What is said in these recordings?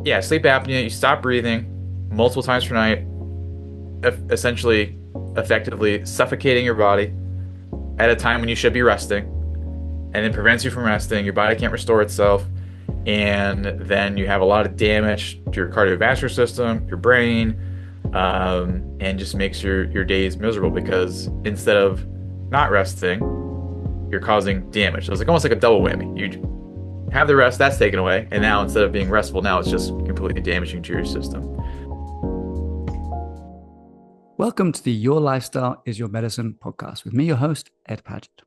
yeah, sleep apnea, you stop breathing multiple times per night, essentially effectively suffocating your body at a time when you should be resting, and it prevents you from resting. Your body can't restore itself, and then you have a lot of damage to your cardiovascular system, your brain, and just makes your days miserable because instead of not resting, you're causing damage. So it's like almost like a double whammy. You have the rest, that's taken away, and now instead of being restful, now it's just completely damaging to your system. Welcome to the Your Lifestyle is Your Medicine podcast with me, your host, Ed Paget.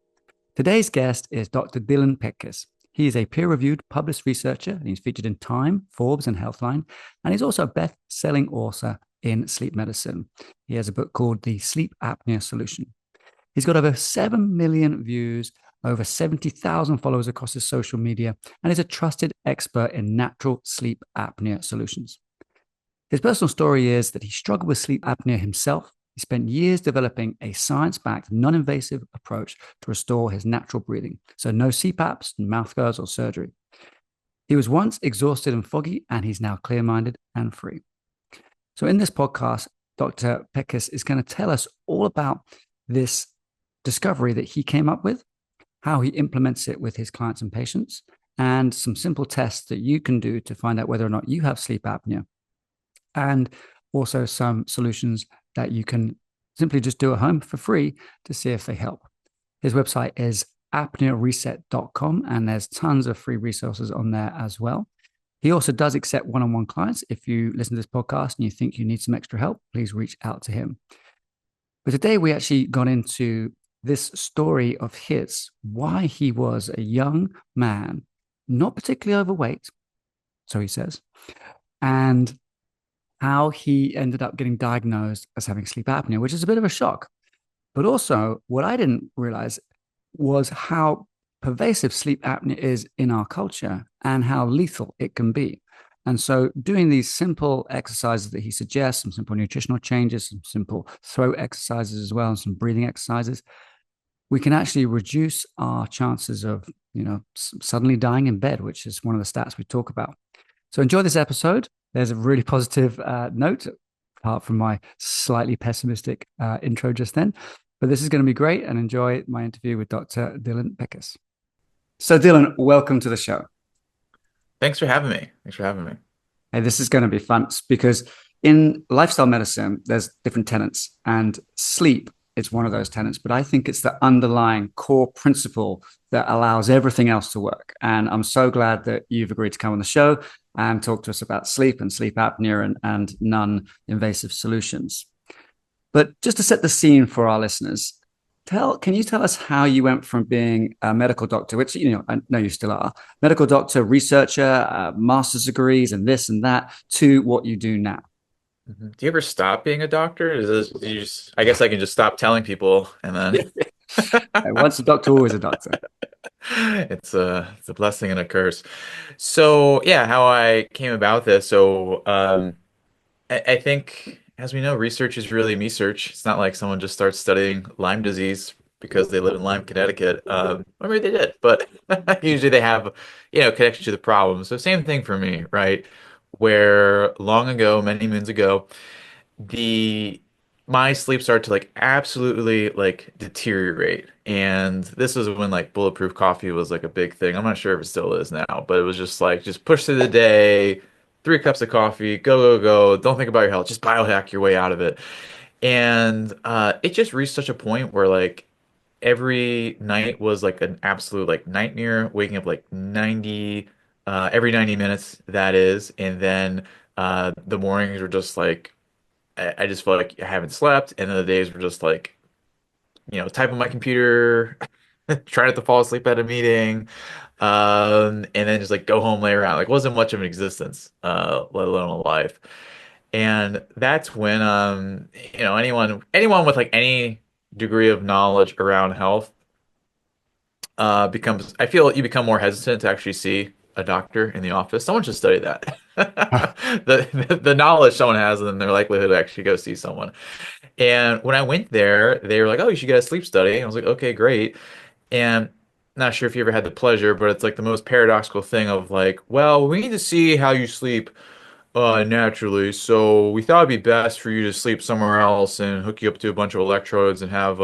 Today's guest is Dr. Dylan Petkes. He is a peer-reviewed published researcher, and he's featured in Time, Forbes, and Healthline, and he's also a best-selling author in sleep medicine. He has a book called The Sleep Apnea Solution. He's got over 7 million views, over 70,000 followers across his social media, and is a trusted expert in natural sleep apnea solutions. His personal story is that he struggled with sleep apnea himself. He spent years developing a science-backed, non-invasive approach to restore his natural breathing. So no CPAPs, mouth guards, or surgery. He was once exhausted and foggy, and he's now clear-minded and free. So in this podcast, Dr. Petkes is going to tell us all about this discovery that he came up with, how he implements it with his clients and patients, and some simple tests that you can do to find out whether or not you have sleep apnea, and also some solutions that you can simply just do at home for free to see if they help. His website is apneareset.com, and there's tons of free resources on there as well. He also does accept one-on-one clients. If you listen to this podcast and you think you need some extra help, please reach out to him. But today we actually got into this story of his, why he was a young man, not particularly overweight, so he says, and how he ended up getting diagnosed as having sleep apnea, which is a bit of a shock. But also, what I didn't realize was how pervasive sleep apnea is in our culture and how lethal it can be. And so, doing these simple exercises that he suggests, some simple nutritional changes, some simple throat exercises as well, and some breathing exercises, we can actually reduce our chances of, suddenly dying in bed, which is one of the stats we talk about. So, enjoy this episode. There's a really positive note, apart from my slightly pessimistic intro just then. But this is going to be great, and enjoy my interview with Dr. Dylan Petkes. So, Dylan, welcome to the show. Thanks for having me. Thanks for having me. Hey, this is going to be fun because in lifestyle medicine, there's different tenets, and sleep is one of those tenets. But I think it's the underlying core principle that allows everything else to work. And I'm so glad that you've agreed to come on the show and talk to us about sleep and sleep apnea and non-invasive solutions. But just to set the scene for our listeners, can you tell us how you went from being a medical doctor, which I know you still are, medical doctor, researcher, master's degrees, and this and that, to what you do now? Do you ever stop being a doctor? I guess I can just stop telling people and then Once a doctor, always a doctor. it's a blessing and a curse. So yeah, how I came about this. So I think, as we know, research is really me search. It's not like someone just starts studying Lyme disease because they live in Lyme, Connecticut. Or maybe they did, but usually they have, connection to the problem. So same thing for me, right? Where long ago, many moons ago, the my sleep started to like absolutely like deteriorate. And this was when like bulletproof coffee was like a big thing. I'm not sure if it still is now, but it was just like just push through the day, 3 cups of coffee, go, go, go. Don't think about your health, just biohack your way out of it. And it just reached such a point where like every night was like an absolute like nightmare, waking up like 90 every 90 minutes, that is. And then the mornings were just like I just felt like I haven't slept, and then the days were just like, type on my computer, trying to fall asleep at a meeting, and then just like go home, lay around. Like wasn't much of an existence, let alone a life. And that's when anyone with like any degree of knowledge around health becomes I feel you become more hesitant to actually see a doctor in the office. Someone should study that. The knowledge someone has and their likelihood to actually go see someone. And when I went there, they were like, "Oh, you should get a sleep study." And I was like, "Okay, great." And not sure if you ever had the pleasure, but it's like the most paradoxical thing of like, "Well, we need to see how you sleep Naturally. So we thought it'd be best for you to sleep somewhere else and hook you up to a bunch of electrodes and have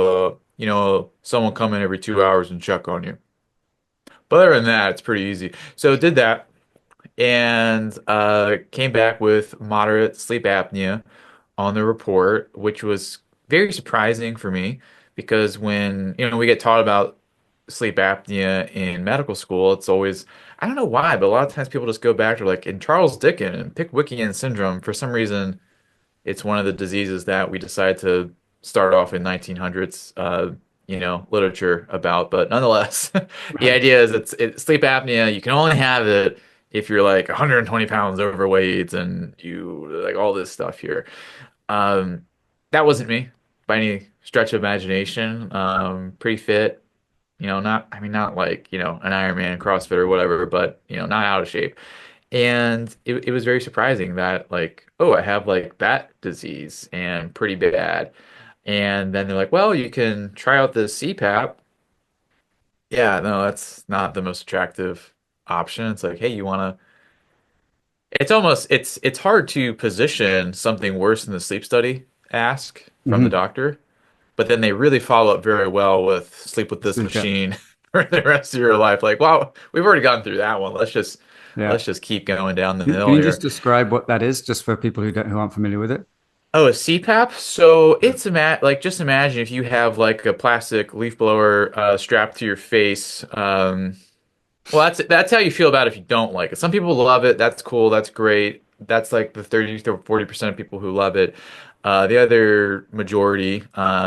someone come in every 2 hours and check on you. But other than that, it's pretty easy. So did that and came back with moderate sleep apnea on the report, which was very surprising for me because when, we get taught about sleep apnea in medical school, it's always, I don't know why, but a lot of times people just go back to like in Charles Dickens and Pickwickian syndrome. For some reason, it's one of the diseases that we decided to start off in 1900s, literature about. But nonetheless, the Right. idea is it's sleep apnea. You can only have it if you're like 120 pounds overweight and you like all this stuff here. Um, that wasn't me by any stretch of imagination. Pretty fit, I mean, not like, an Ironman, CrossFit or whatever, but, not out of shape. And it was very surprising that, like, oh, I have like that disease and pretty bad. And then they're like, well, you can try out this CPAP. Yeah, no, that's not the most attractive option. It's like, hey, you want to, it's hard to position something worse than the sleep study ask from the Hmm. doctor. But then they really follow up very well with sleep with this Okay. machine for the rest of your life. Like, wow, we've already gone through that one. Yeah. Let's just keep going down the Can hill you just here. describe what that is, just for people who aren't familiar with it? Oh, a CPAP. So it's like just imagine if you have like a plastic leaf blower strapped to your face. Well, that's how you feel about it if you don't like it. Some people love it. That's cool. That's great. That's like the 30 to 40% of people who love it. The other majority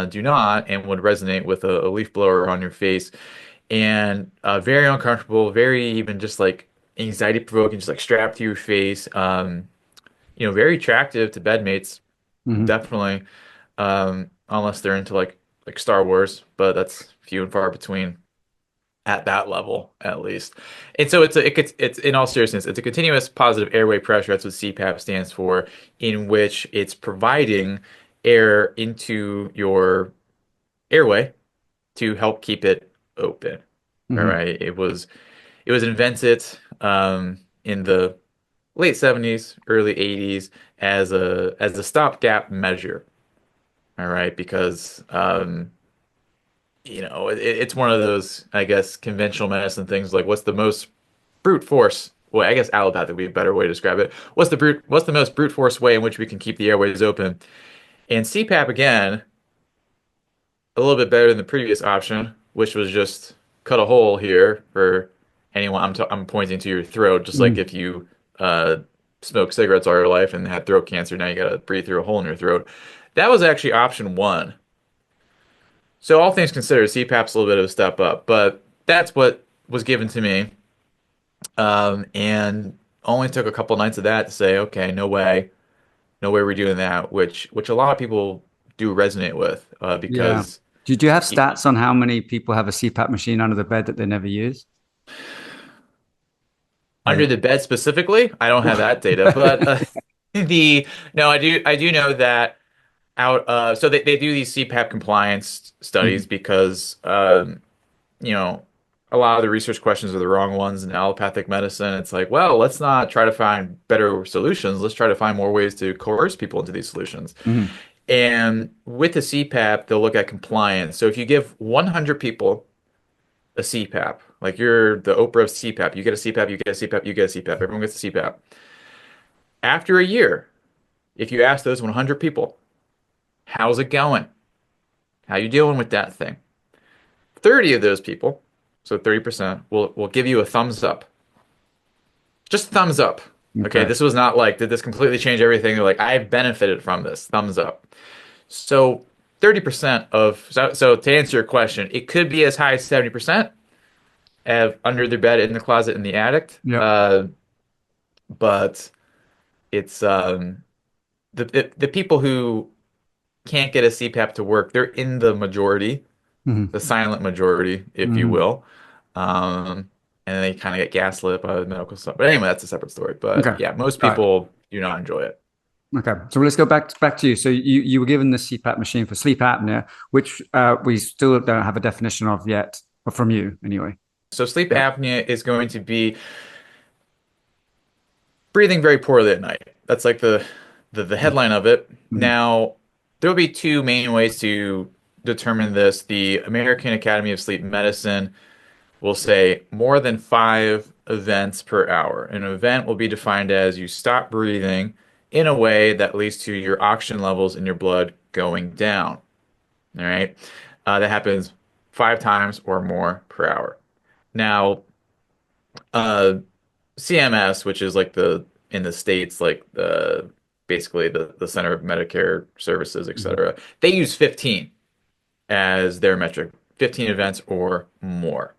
do not and would resonate with a leaf blower on your face. And very uncomfortable, very even just like anxiety provoking, just like strapped to your face. Very attractive to bedmates, Hmm. definitely. Unless they're into like Star Wars, but that's few and far between at that level at least. And so it's in all seriousness, it's a continuous positive airway pressure. That's what CPAP stands for, in which it's providing air into your airway to help keep it open. All Hmm. right. It was invented in the late 70s, early 80s as a stopgap measure. All right, because it's one of those, I guess, conventional medicine things like what's the most brute force? Well, I guess allopathic would be a better way to describe it. What's the most brute force way in which we can keep the airways open? And CPAP again, a little bit better than the previous option, which was just cut a hole here for anyone. I'm pointing to your throat, just like Hmm. if you uh, smoked cigarettes all your life and had throat cancer, now you got to breathe through a hole in your throat. That was actually option one. So all things considered, CPAP's a little bit of a step up, but that's what was given to me, and only took a couple nights of that to say, okay, no way we're doing that, which a lot of people do resonate with, Yeah. because Do you have y- stats on how many people have a CPAP machine under the bed that they never use? under Like, the bed specifically, I don't have that data, but the no, I do know that out. So they do these CPAP compliance studies Mhm. because you know, a lot of the research questions are the wrong ones in allopathic medicine. It's like, well, let's not try to find better solutions. Let's try to find more ways to coerce people into these solutions. Mhm. And with the CPAP, they'll look at compliance. So if you give 100 people a CPAP, like you're the Oprah of CPAP, you get a CPAP, you get a CPAP, you get a CPAP, everyone gets a CPAP. After a year, if you ask those 100 people, how's it going? How you dealing with that thing? 30 of those people, so 30%, will give you a thumbs up. Just thumbs up. Okay, Okay. this was not like, did this completely change everything? They're like, I've benefited from this. Thumbs up. So 30% so to answer your question, it could be as high as 70% of under their bed, in the closet, in the attic. Yep. But it's the people who can't get a CPAP to work, they're in the majority, the Hmm. silent majority, if you Hmm. will. Um, and they kind of get gaslit by the medical stuff. But anyway, that's a separate story. But Okay. yeah, most All right. people do not enjoy it. Okay. So let's go back to you. So you were given the CPAP machine for sleep apnea, which we still don't have a definition of yet, or from you anyway. So sleep Yeah. apnea is going to be breathing very poorly at night. That's like the headline of it. Mhm. Now, there will be two main ways to determine this. The American Academy of Sleep Medicine will say more than 5 events per hour. An event will be defined as you stop breathing in a way that leads to your oxygen levels in your blood going down. All right. That happens 5 times or more per hour. Now, uh, CMS, which is like the in the States, like the basically the Center of Medicare Services, et Mhm. cetera, they use 15 as their metric, 15 events or more.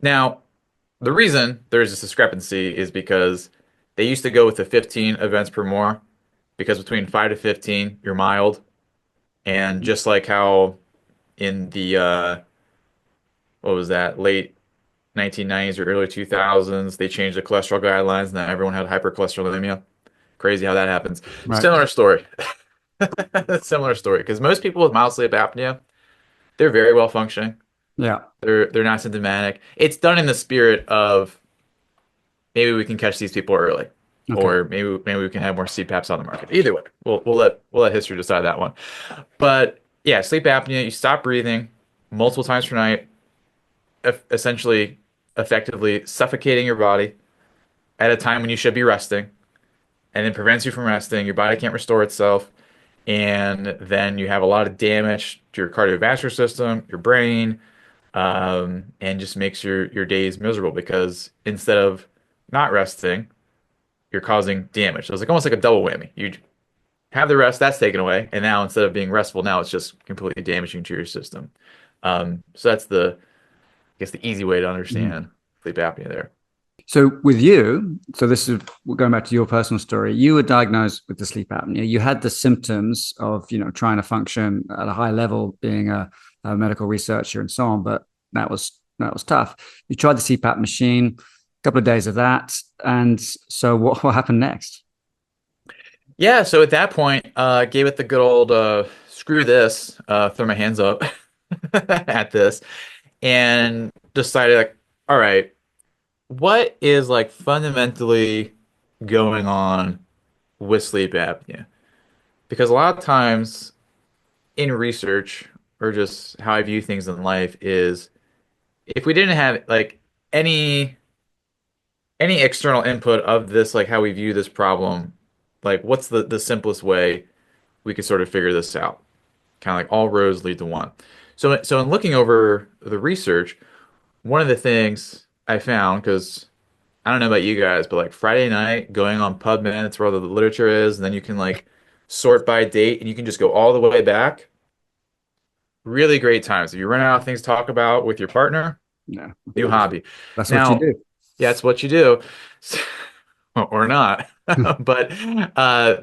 Now, the reason there's this discrepancy is because they used to go with the 15 events per more because between 5 to 15, you're mild. And just like how in the what was that, late 1990s or early 2000s, they changed the cholesterol guidelines and then everyone had hypercholesterolemia. Crazy how that happens. Right. Similar story. Similar story. Because most people with mild sleep apnea, they're very well functioning. Yeah. They're not symptomatic. It's done in the spirit of maybe we can catch these people early, Okay. or maybe we can have more CPAPs on the market. Either way, we'll let history decide that one. But yeah, sleep apnea, you stop breathing multiple times per night, essentially effectively suffocating your body at a time when you should be resting, and then prevents you from resting. Your body can't restore itself, and then you have a lot of damage to your cardiovascular system, your brain, and just makes your days miserable because instead of not resting, you're causing damage. So it's like almost like a double whammy. You have the rest, that's taken away, and now instead of being restful, now it's just completely damaging to your system. So that's I guess the easy way to Mhm. understand sleep apnea there. So with you, so this is we're going back to your personal story. You were diagnosed with the sleep apnea. You had the symptoms of, trying to function at a high level, being a medical researcher and so on, but that was tough. You tried the CPAP machine, a couple of days of that, and so what happened next? Yeah, so at that point, gave it the good old screw this, throw my hands up at this, and decided like, all right, what is like fundamentally going on with sleep apnea? Because a lot of times in research or just how I view things in life is if we didn't have like any any external input of this, like how we view this problem, like what's the simplest way we could sort of figure this out? Kind of like all roads lead to one. So in looking over the research, one of the things I found, because I don't know about you guys, but like Friday night going on PubMed, that's where all the literature is, and then you can like sort by date and you can just go all the way back. Really great times. If you run out of things to talk about with your partner, Yeah, new hobby. that's what you Now, do. yeah, it's what you do, or not. But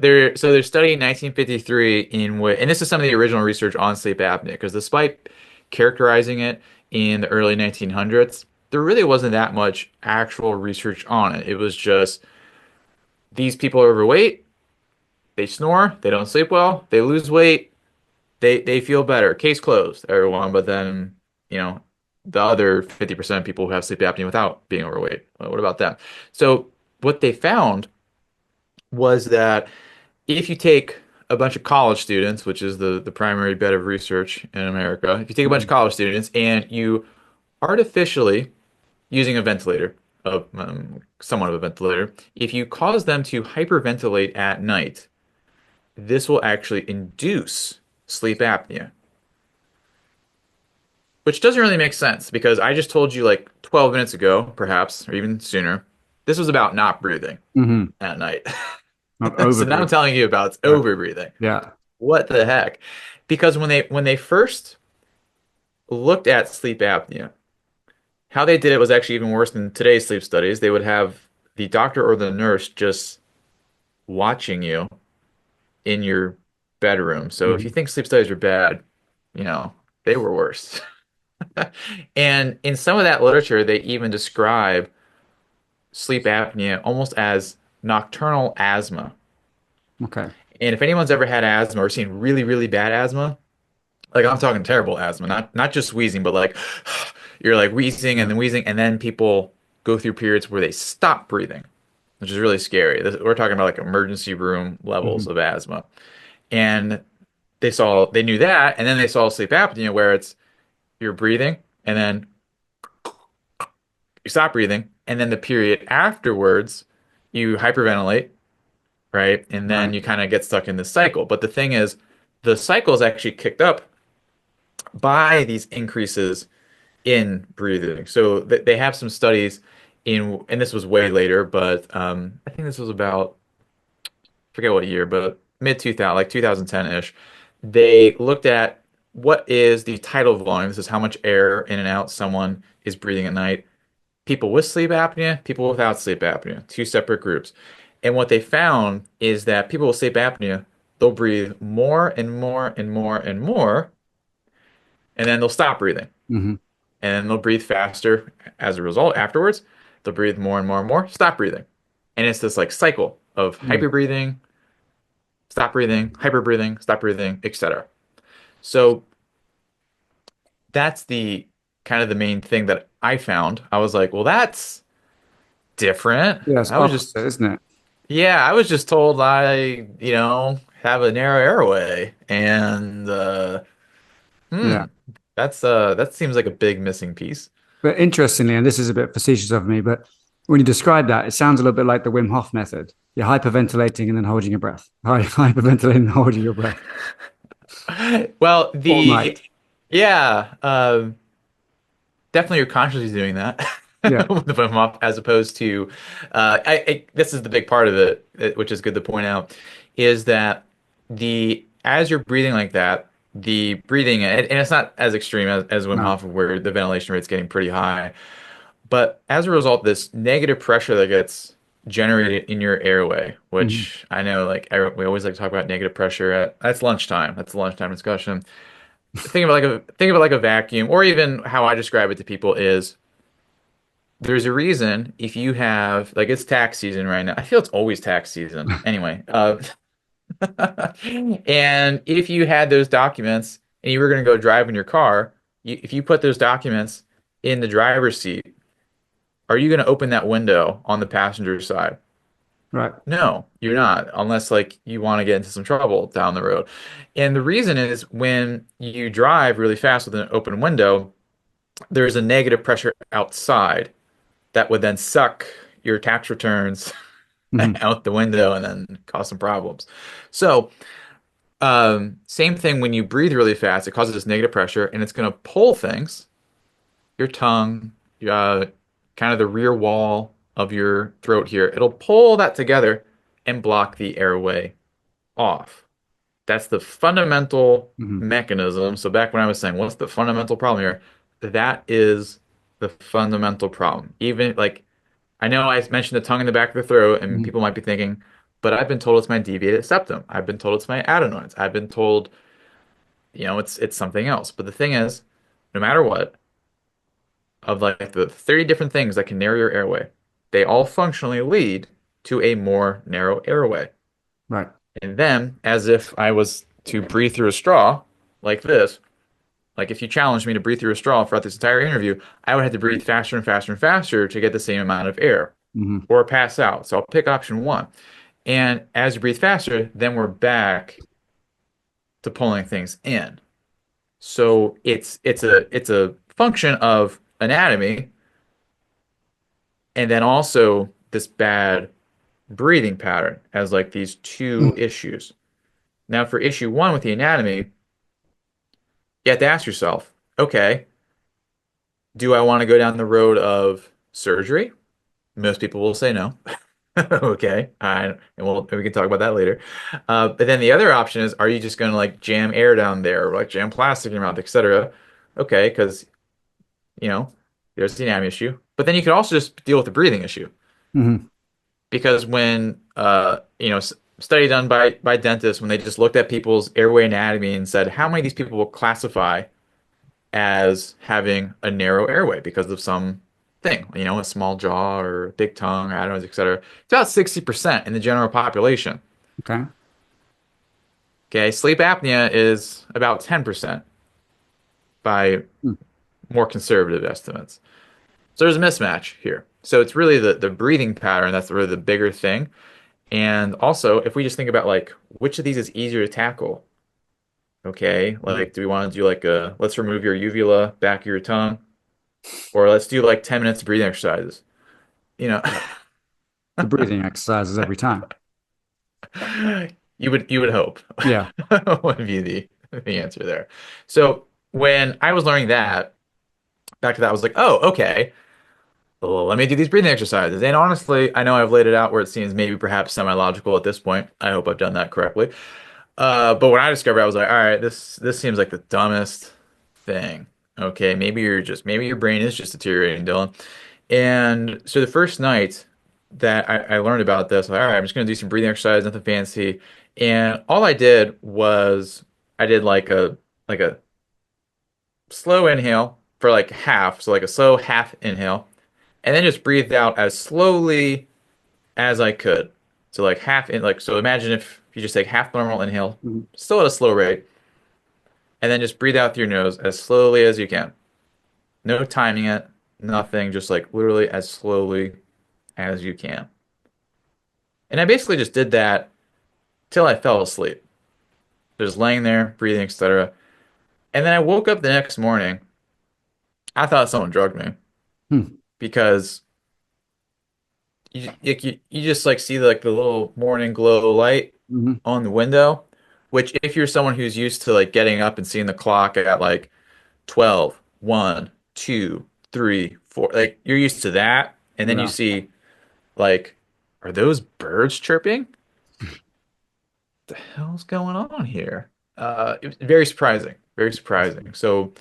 they're studying 1953 in which, and this is some of the original research on sleep apnea, because despite characterizing it in the early 1900s, there really wasn't that much actual research on it. It was just these people are overweight, they snore, they don't sleep well, they lose weight, they feel better. Case closed, everyone. But then, you know, the other 50% of people who have sleep apnea without being overweight, well, what about them? So what they found was that if you take a bunch of college students, which is the primary bed of research in America, if you take a bunch of Mhm. college students and you artificially using a ventilator, somewhat of a ventilator, if you cause them to hyperventilate at night, this will actually induce sleep apnea. Which doesn't really make sense because I just told you like 12 minutes ago, perhaps, or even sooner, this was about not breathing Mhm. at night. Not So now I'm overbreathe. telling you about Right. over breathing. Yeah. What the heck? Because when they first looked at sleep apnea, how they did it was actually even worse than today's sleep studies. They would have the doctor or the nurse just watching you in your bedroom. So if you Mhm. think sleep studies are bad, you know, they were worse. And in some of that literature, they even describe sleep apnea almost as nocturnal asthma. Okay. And if anyone's ever had asthma or seen really, really bad asthma, like I'm talking terrible asthma, not just wheezing, but like you're like wheezing Yeah. and then people go through periods where they stop breathing. which is really scary. We're talking about like emergency room levels Hmm. of asthma. And they knew that, and then they saw sleep apnea where it's you're breathing and then you stop breathing, and then the period afterwards you hyperventilate, right? And then Right. you kind of get stuck in this cycle. But the thing is, the cycle is actually kicked up by these increases in breathing. So they have some studies and this was way later, but I think this was about, forget what year, but mid 2000, like 2010-ish. They looked at what is the tidal volume. This is how much air in and out someone is breathing at night. People with sleep apnea, people without sleep apnea, two separate groups. And what they found is that people with sleep apnea, they'll breathe more and more and more and more, and then they'll stop breathing. Hmm. And then they'll breathe faster as a result afterwards. They'll breathe more and more and more, stop breathing. And it's this like cycle of Mm. hyperbreathing, stop breathing, hyperbreathing, stop breathing, etc. So that's the kind of the main thing that I found. I was like, well, that's different. Yeah, it's I was opposite, just isn't it? Yeah, I was just told have a narrow airway, and Yeah. that seems like a big missing piece. But interestingly, and this is a bit facetious of me, but when you describe that, it sounds a little bit like the Wim Hof method. You're hyperventilating and then holding your breath. Hyperventilating and holding your breath Well, all the night. yeah, definitely you're consciously doing that Yeah. with the Wim Hof, as opposed to this is the big part of it, which is good to point out, is that the as you're breathing like that, the breathing and it's not as extreme as Wim No. Hof where the ventilation rate's getting pretty high. But as a result, this negative pressure that gets generated in your airway, Hmm. which I know, like we always like to talk about negative pressure that's lunchtime. That's the lunchtime discussion. Think of it like a vacuum, or even how I describe it to people is there's a reason if you have like it's tax season right now. I feel it's always tax season anyway. And if you had those documents and you were going to go drive in your car, if you put those documents in the driver's seat, are you going to open that window on the passenger side? Right. No, you're not, unless like you want to get into some trouble down the road. And the reason is when you drive really fast with an open window, there's a negative pressure outside that would then suck your tax returns Hmm. out the window and then cause some problems. So, same thing when you breathe really fast, it causes this negative pressure and it's going to pull things your tongue, uh, kind of the rear wall of your throat here. It'll pull that together and block the airway off. That's the fundamental Hmm. mechanism. So back when I was saying, what's the fundamental problem here? That is the fundamental problem. Even like I know I mentioned the tongue in the back of the throat, and Hmm. people might be thinking, but I've been told it's my deviated septum. I've been told it's my adenoids. I've been told, it's something else. But the thing is, no matter what, of like the 30 different things that can narrow your airway, they all functionally lead to a more narrow airway. Right. And then, as if I was to breathe through a straw like this, like if you challenged me to breathe through a straw throughout this entire interview, I would have to breathe faster and faster and faster to get the same amount of air Hmm. or pass out. So I'll pick option one. And as you breathe faster, then we're back to pulling things in. So it's a function of anatomy and then also this bad breathing pattern as like these two issues. Now, for issue one with the anatomy, you have to ask yourself, okay, do I want to go down the road of surgery? Most people will say no. Okay, we can talk about that later. But then the other option is, are you just going to like jam air down there, or like jam plastic in your mouth, etc.? Okay, because you know there's the anatomy issue. But then you could also just deal with the breathing issue. Hmm. Because when study done by dentists when they just looked at people's airway anatomy and said how many of these people will classify as having a narrow airway because of some thing, a small jaw or a big tongue or adenoids, etc. It's about 60% in the general population. Okay. Okay, sleep apnea is about 10% by Mm. more conservative estimates. So there's a mismatch here. So it's really the breathing pattern that's really the bigger thing. And also, if we just think about like which of these is easier to tackle, okay? Mhm. Like, do we want to do like a let's remove your uvula, back of your tongue, or let's do like 10 minutes of breathing exercises? You know, Yeah. The breathing exercises every time. you would hope Yeah. would be the answer there. So when I was learning that, back to that, I was like, oh, okay. Well, let me do these breathing exercises. And honestly, I know I've laid it out where it seems maybe perhaps semi-logical at this point. I hope I've done that correctly. But when I discovered, I was like, all right, this seems like the dumbest thing. Okay, maybe your brain is just deteriorating, Dylan. And so the first night that I learned about this, I was like, all right, I'm just gonna do some breathing exercise, nothing fancy. And all I did was I did like a slow inhale for like half, so like a slow half inhale, and then just breathed out as slowly as I could. So like half in like so imagine if you just take half normal inhale, Mhm. still at a slow rate, and then just breathe out through your nose as slowly as you can. No timing it, nothing, just like literally as slowly as you can. And I basically just did that till I fell asleep. Just laying there, breathing, etc. And then I woke up the next morning. I thought someone drugged me Hmm. because you just like see like the little morning glow light Mhm. on the window, which if you're someone who's used to like getting up and seeing the clock at like 12, 1, 2, 3, 4, like you're used to that, and then you Yeah. see like, are those birds chirping? The hell's going on here? It was very surprising, very surprising. So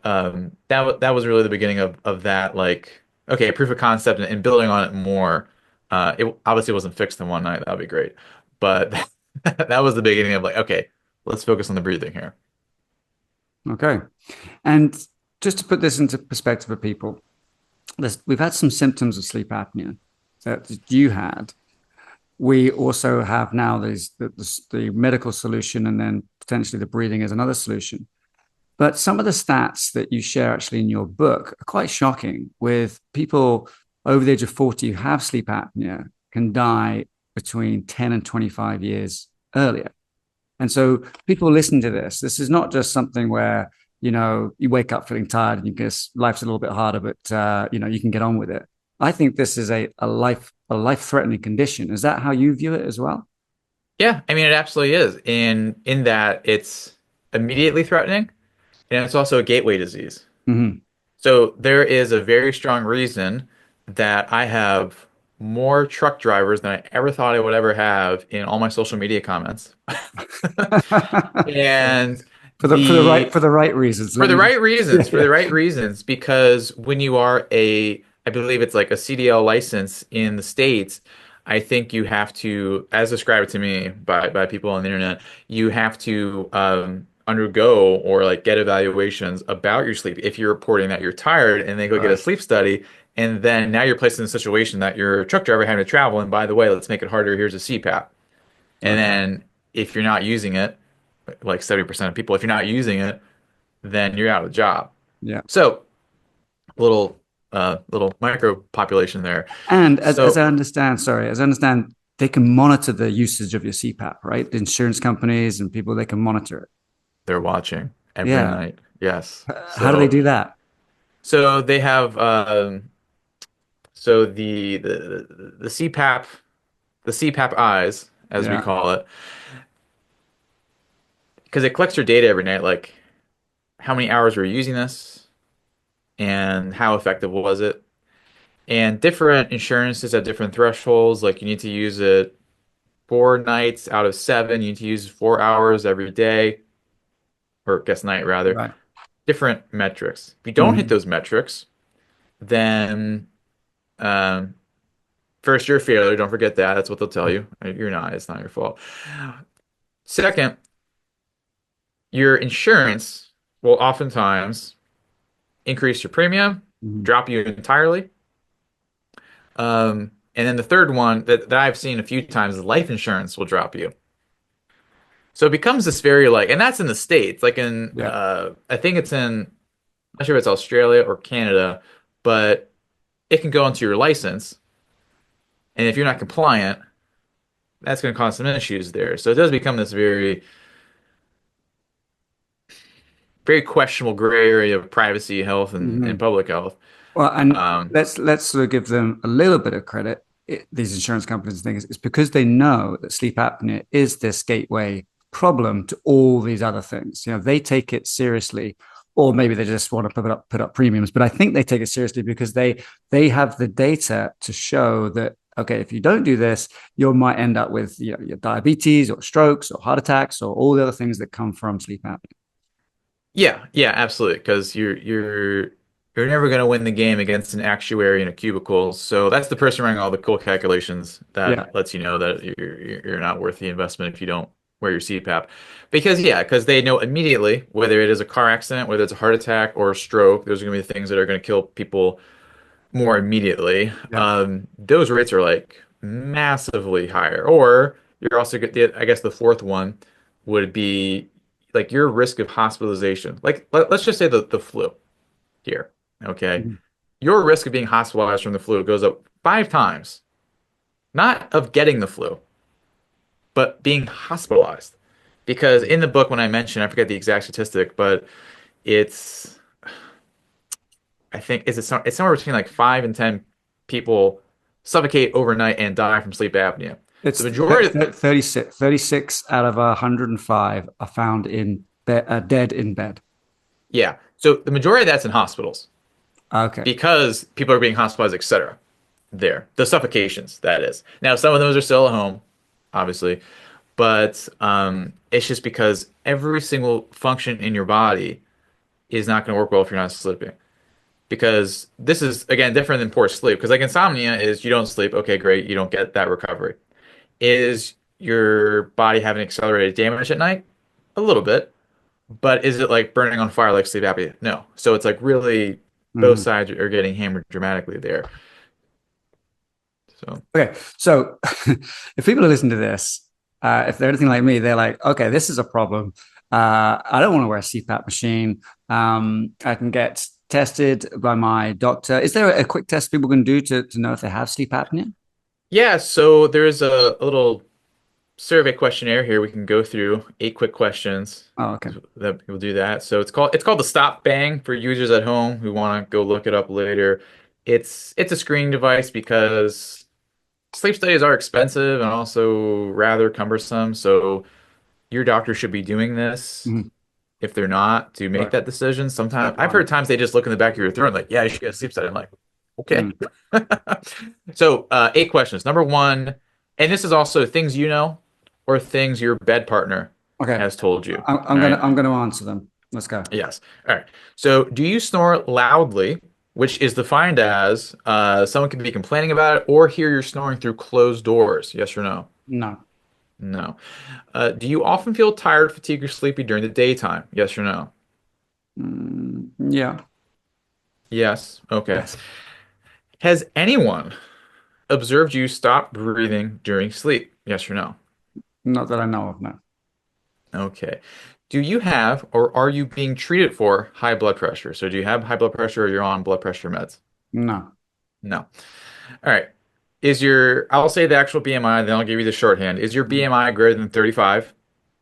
that was really the beginning of that like okay proof of concept and building on it more. It obviously wasn't fixed in one night. That would be great, but that was the beginning of like okay, let's focus on the breathing here. Okay. And just to put this into perspective for people, we've had some symptoms of sleep apnea that you had. We also have now the medical solution, and then potentially the breathing is another solution. But some of the stats that you share actually in your book are quite shocking. With people over the age of 40 who have sleep apnea can die between 10 and 25 years earlier. And so people listen to this. This is not just something where, you wake up feeling tired and you guess life's a little bit harder, but, you can get on with it. I think this is a life threatening condition. Is that how you view it as well? Yeah, I mean it absolutely is in that it's immediately threatening and it's also a gateway disease. Mm-hmm. So there is a very strong reason that I have more truck drivers than I ever thought I would ever have in all my social media comments. And the For the right reasons. for Let the me just right reasons, for yeah. the right reasons, because when you are I believe it's like a CDL license in the States, I think you have to, as described to me by people on the internet, you have to undergo or like get evaluations about your sleep. If you're reporting that you're tired and they go get a Right. sleep study, and then now you're placed in a situation that you're a truck driver having to travel, and by the way, let's make it harder. Here's a CPAP. And Okay. then if you're not using it, like 70% of people, if you're not using it, then you're out of a job. Yeah. So little micro population there. And as So I understand, sorry, as I understand, they can monitor the usage of your CPAP, right? The insurance companies and people, they can monitor it. they're watching every Yeah. night. Yes. How do they So do that? so they have so the CPAP eyes, as we Yeah. call it, because it collects your data every night, like how many hours were you using this and how effective was it. And different insurances have different thresholds. Like you need to use it 4 nights out of 7. You need to use 4 hours every day, or guess night rather. Right. Different metrics. If you don't hit Mhm. those metrics, then um, first you're a failure. Don't forget that. That's what they'll tell you. You're not. It's not your fault. Second, your insurance will oftentimes increase your premium, Mhm. drop you entirely. And then the third one that I've seen a few times is life insurance will drop you. So it becomes this very like, and that's in the States, like in, Yeah. I think it's in, I'm not sure if it's Australia or Canada, but it can go into your license, and if you're not compliant, that's going to cause some issues there. So it does become this very questionable gray area of privacy, health, and Mhm. public health. Well, and Um, let's sort of give them a little bit of credit. These insurance companies think it's because they know that sleep apnea is this gateway problem to all these other things. You know, they take it seriously, or maybe they just want to put up premiums. But I think they take it seriously because they have the data to show that okay, if you don't do this, you might end up with your diabetes or strokes or heart attacks or all the other things that come from sleep apnea. yeah, yeah, absolutely. Because you're never going to win the game against an actuary in a cubicle. So that's the person running all the cool calculations that Yeah. lets you know that you're not worth the investment if you don't wear your CPAP. Because yeah, because they know immediately whether it is a car accident, whether it's a heart attack or a stroke, those are going to be the things that are going to kill people more immediately. Yeah. Those rates are like massively higher. Or you're also I guess the fourth one would be like your risk of hospitalization. Like let's just say the flu here. Okay. Mhm. Your risk of being hospitalized from the flu goes up 5 times, not of getting the flu, but being hospitalized. Because in the book, when I mentioned, I forget the exact statistic, but it's I think it's somewhere between like 5 and 10 people suffocate overnight and die from sleep apnea. The It's majority, 36 out of 105 are found dead in bed. yeah. So the majority of that's in hospitals Okay. because people are being hospitalized, etc. There, the suffocations, that is. Now, some of those are still at home, obviously, but it's just because every single function in your body is not going to work well if you're not sleeping. Because this is again different than poor sleep. Because like insomnia is you don't sleep, okay, great, you don't get that recovery. Is your body having accelerated damage at night? A little bit. But is it like burning on fire like sleep apnea? No. So it's like really both Mhm. sides are getting hammered dramatically there. So Okay. So if people are listening to this, if they're anything like me, they're like, okay, this is a problem. I don't want to wear a CPAP machine. I can get tested by my doctor. Is there a quick test people can do to know if they have sleep apnea? yeah, so there's a little survey questionnaire here we can go through 8 quick questions Oh, okay. that we'll do that. So it's called the Stop Bang for users at home who want to go look it up later. It's a screening device because sleep studies are expensive and also rather cumbersome. So your doctor should be doing this Mhm. if they're not to make Right. that decision. Step Sometimes I've heard one. times they just look in the back of your throat and like, yeah, you should get a sleep study. I'm like, okay. Mm. So 8 questions. Number one, and this is also things you know or things your bed partner Okay. has told you. I'm All gonna right. I'm gonna answer them. Let's go. Yes. All right. So do you snore loudly, which is defined as someone can be complaining about it or hear you're snoring through closed doors? Yes or no? No. No. Do you often feel tired, fatigued, or sleepy during the daytime? Yes or no? Yeah. Yes. Okay. Yes. Has anyone observed you stop breathing during sleep? Yes or no? Not that I know of. No. Okay. Do you have or are you being treated for high blood pressure? So do you have high blood pressure or you're on blood pressure meds? No. No. All right. I'll say the actual BMI, then I'll give you the shorthand. Is your Mhm. BMI greater than 35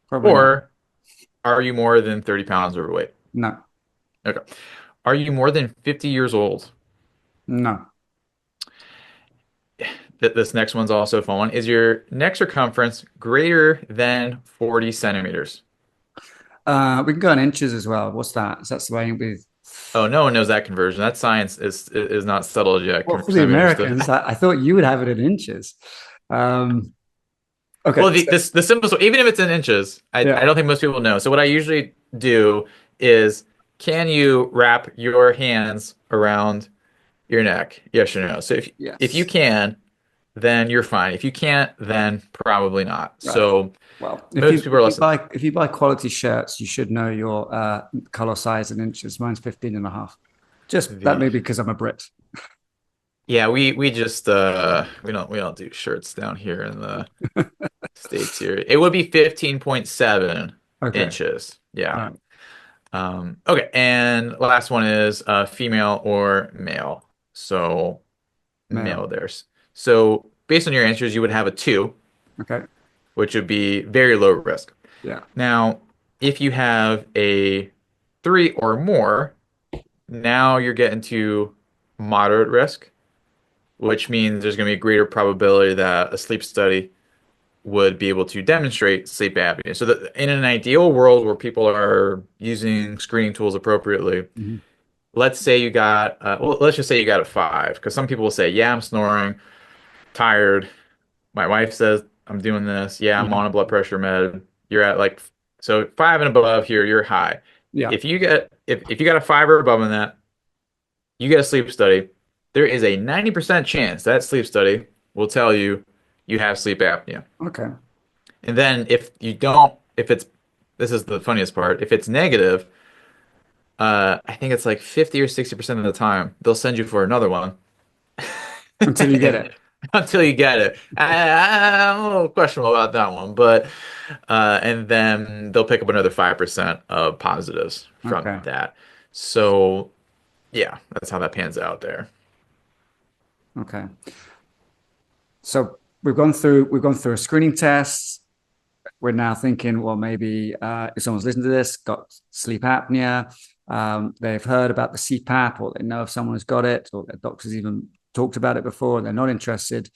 Probably not. or are you more than 30 pounds overweight? No. Okay. Are you more than 50 years old? No. This next one's also a fun one. Is your neck circumference greater than 40 centimeters? We can go in inches as well. What's that? Is that swaying with? Oh, no one knows that conversion. That science is not settled yet. Well, for the Centimeters still. Americans, I thought you would have it in inches. Um, okay. Well, the simplest way, even if it's in inches, I Yeah. don't think most people know. So what I usually do is, can you wrap your hands around your neck? Yes or no? So if you Yes. can, then you're fine. If you can't, then probably not. Right. So Well, most people are less. if you buy quality shirts, you should know your color size in inches. Mine's 15 and a half. Just that The may be because I'm a Brit. Yeah, we just we don't do shirts down here in the States here. It would be 15.7 Okay. inches. All Yeah. right. Okay, and last one is female or male. So Male. male there. So based on your answers, you would have a two, Okay. which would be very low risk. Yeah. Now, if you have a three or more, now you're getting to moderate risk, which means there's going to be a greater probability that a sleep study would be able to demonstrate sleep apnea. So that in an ideal world where people are using screening tools appropriately, Mhm. let's say you got, well, let's just say you got a five, because some people will say, yeah, I'm snoring, tired. My wife says I'm doing this. Yeah, I'm Yeah. on a blood pressure med. You're at like, so five and above here, you're high. Yeah. If you got a five or above in that, you get a sleep study. There is a 90% chance that sleep study will tell you you have sleep apnea. Okay. And then if you don't, if it's, this is the funniest part, if it's negative, I think it's like 50 or 60% of the time, they'll send you for another one. Until you get And it. until you get it. I'm a little questionable about that one, but and then they'll pick up another 5% of positives from Okay. that. So yeah, that's how that pans out there. Okay. So we've gone through a screening test. We're now thinking, well, maybe if someone's listened to this, got sleep apnea, they've heard about the CPAP, or they know if someone has got it, or their doctors even talked about it before, they're not interested.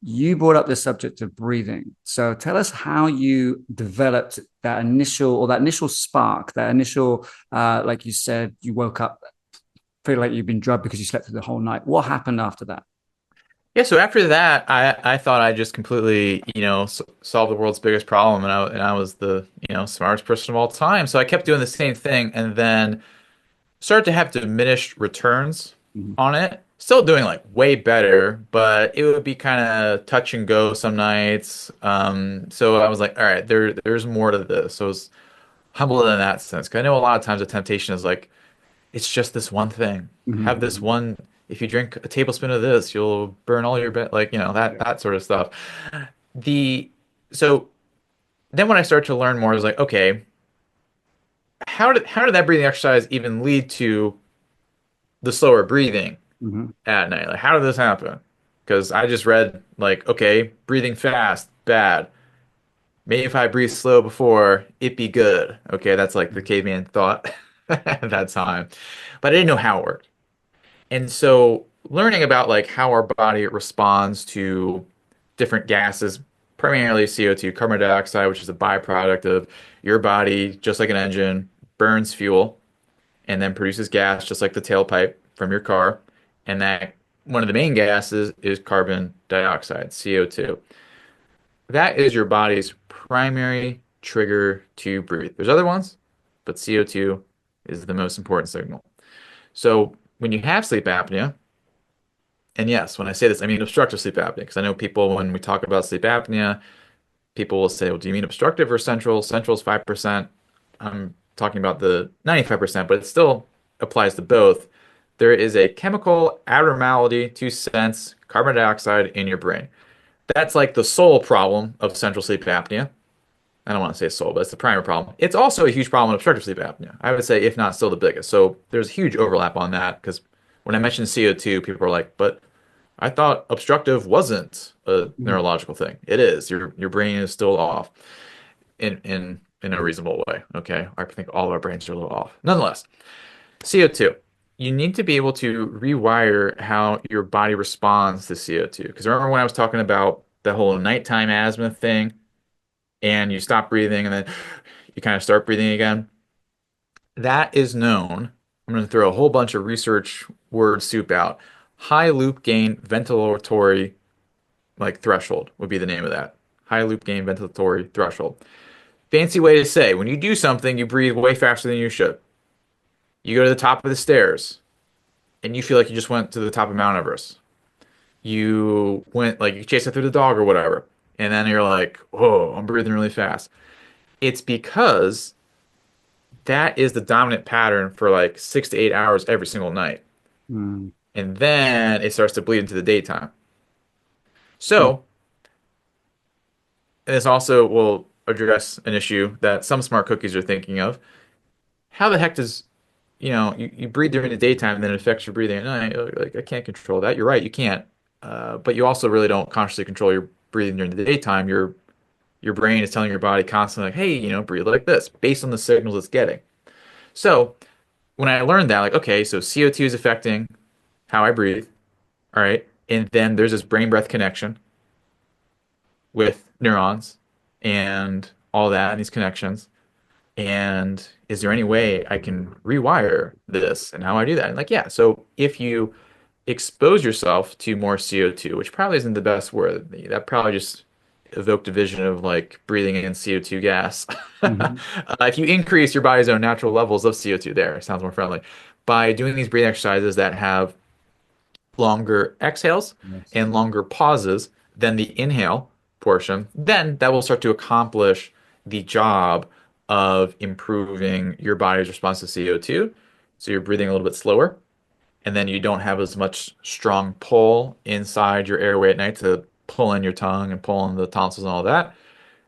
You brought up the subject of breathing. So tell us how you developed that initial spark, that initial, like you said, you woke up, feel like you've been drugged because you slept through the whole night. What happened after that? Yeah, so after that, I thought I just completely, solved the world's biggest problem, and I was the, smartest person of all time. So I kept doing the same thing, and then started to have diminished returns Mhm. on it. Still doing like way better, but it would be kind of touch and go some nights. So I was like, all right, there's more to this. So I was humbled in that sense. 'Cause I know a lot of times the temptation is like, it's just this one thing. Have this Mhm. one. If you drink a tablespoon of this, you'll burn all your bed, like, that Yeah. that sort of stuff. The so then when I started to learn more, I was like, okay, how did that breathing exercise even lead to the slower breathing Mhm. at night? Like, how did this happen? Because I just read, like, okay, breathing fast, bad. Maybe if I breathe slow before, it be good. Okay, that's like the caveman thought at that time. But I didn't know how it worked. And so learning about like how our body responds to different gases, primarily CO2, carbon dioxide, which is a byproduct of your body, just like an engine, burns fuel and then produces gas just like the tailpipe from your car. And that one of the main gases is carbon dioxide, CO2. That is your body's primary trigger to breathe. There's other ones, but CO2 is the most important signal. So when you have sleep apnea, and yes, when I say this, I mean obstructive sleep apnea, because I know people, when we talk about sleep apnea, people will say, well, do you mean obstructive or central? Central is 5%. I'm talking about the 95%, but it still applies to both. There is a chemical abnormality to sense carbon dioxide in your brain. That's like the sole problem of central sleep apnea. I don't want to say sole, but it's the primary problem. It's also a huge problem in obstructive sleep apnea. I would say, if not still the biggest. So there's huge overlap on that because when I mentioned CO2, people are like, but I thought obstructive wasn't a Mhm. neurological thing. It is. Your brain is still off in a reasonable way. Okay. I think all of our brains are a little off. Nonetheless, CO2. You need to be able to rewire how your body responds to CO2. Because remember when I was talking about the whole nighttime asthma thing and you stop breathing and then you kind of start breathing again? That is known. I'm going to throw a whole bunch of research word soup out. High loop gain ventilatory like threshold would be the name of that. High loop gain ventilatory threshold. Fancy way to say when you do something, you breathe way faster than you should. You go to the top of the stairs and you feel like you just went to the top of Mount Everest. You went like you chased it through the dog or whatever. And then you're like, whoa, I'm breathing really fast. It's because that is the dominant pattern for like 6 to 8 hours every single night. Mhm. And then it starts to bleed into the daytime. Yeah. So, and this also will address an issue that some smart cookies are thinking of. How the heck does, you breathe during the daytime and then it affects your breathing at night? Like, I can't control that. You're right, you can't. but you also really don't consciously control your breathing during the daytime. Your brain is telling your body constantly like, hey, breathe like this based on the signals it's getting. So when I learned that, like, okay, so CO2 is affecting how I breathe, all right, and then there's this brain breath connection with neurons and all that and these connections. And is there any way I can rewire this and how I do that? And like, yeah, so if you expose yourself to more CO2, which probably isn't the best word, that probably just evoked a vision of like breathing in CO2 gas. Hmm. If you increase your body's own natural levels of CO2 there, it sounds more friendly. By doing these breathing exercises that have longer exhales Yes. and longer pauses than the inhale portion, then that will start to accomplish the job of improving your body's response to CO2. So you're breathing a little bit slower, and then you don't have as much strong pull inside your airway at night to pull in your tongue and pull in the tonsils and all that,